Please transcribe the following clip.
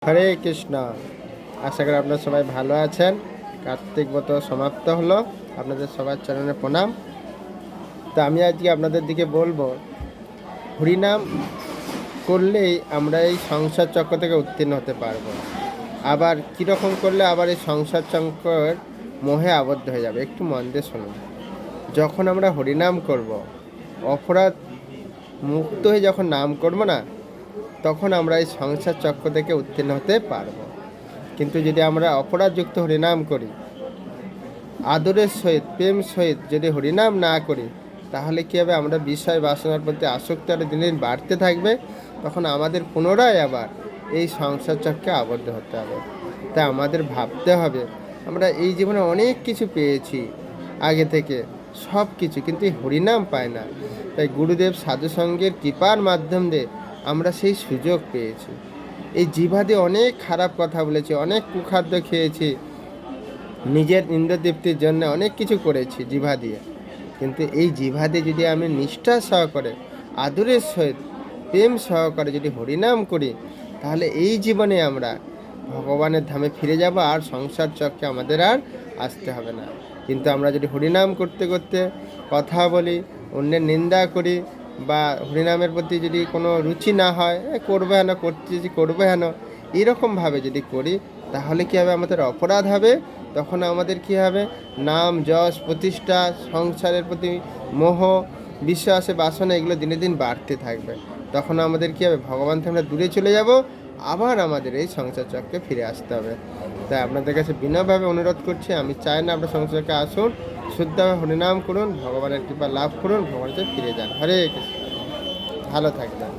হরে কৃষ্ণ। আশা করি আপনারা সবাই ভালো আছেন। কার্তিক ব্রত সমাপ্ত হলো, আপনাদের সবার চরণে প্রণাম। তো আমি আজকে আপনাদের দিকে বলবো, হরিনাম করলেই আমরা এই সংসার চক্র থেকে উত্তীর্ণ হতে পারবো। আবার কীরকম করলে আবার এই সংসার চক্রের মোহে আবদ্ধ হয়ে যাবে, একটু মন দিয়ে শুনুন। যখন আমরা হরিনাম করব, অপরাধ মুক্ত হয়ে যখন নাম করবো না, তখন আমরা এই সংসার চক্র থেকে উত্তীর্ণ হতে পারবো। কিন্তু যদি আমরা অপরাধযুক্ত হরিনাম করি, আদরের সহিত প্রেম সহিত যদি হরিনাম না করি, তাহলে কী হবে, আমরা বিষয় বাসনার প্রতি আসক্তি আরও দিন দিন বাড়তে থাকবে। তখন আমাদের পুনরায় আবার এই সংসার চক্রে আবদ্ধ হতে হবে। তাই আমাদের ভাবতে হবে, আমরা এই জীবনে অনেক কিছু পেয়েছি আগে থেকে, সব কিছু, কিন্তু এই হরিনাম পায় না। তাই গুরুদেব সাধুসঙ্গের কৃপার মাধ্যম দিয়ে আমরা সেই সুযোগ পেয়েছি। এই জিভা দিয়ে অনেক খারাপ কথা বলেছি, অনেক কুখাদ্য খেয়েছি, নিজের ইন্দ্রতৃপ্তির জন্য অনেক কিছু করেছি জিভা দিয়ে। কিন্তু এই জিভা দিয়ে যদি আমি নিষ্ঠা সহকারে, আদরের সহিত, প্রেম সহকারে যদি হরিনাম করি, তাহলে এই জীবনে আমরা ভগবানের ধামে ফিরে যাব, আর সংসার চক্রে আমাদের আর আসতে হবে না। কিন্তু আমরা যদি হরিনাম করতে করতে কথা বলি, অন্যের নিন্দা করি, বা হরিনামের প্রতি যদি কোনো রুচি না হয়, করবো হেন, করতেছি করবো হেন, এরকমভাবে যদি করি, তাহলে কী হবে, আমাদের অপরাধ হবে। তখন আমাদের কী হবে, নাম যশ প্রতিষ্ঠা, সংসারের প্রতি মোহ, বিশ্বাসে বাসনা, এগুলো দিনে দিন বাড়তে থাকবে। তখন আমাদের কী হবে, ভগবান থেকে আমরা দূরে চলে যাব, আবার আমাদের এই সংসার চক্রে ফিরে আসতে হবে। তাই আপনাদের কাছে বিনয়ভাবে অনুরোধ করছি, আমি চাই না আপনার সংসার চক্রে আসুন, শুদ্ধভাবে হরিনাম করুন, ভগবানের কৃপা লাভ করুন, ভগবানের কাছে ফিরে যান। হরে কৃষ্ণ। ভালো থাকবেন।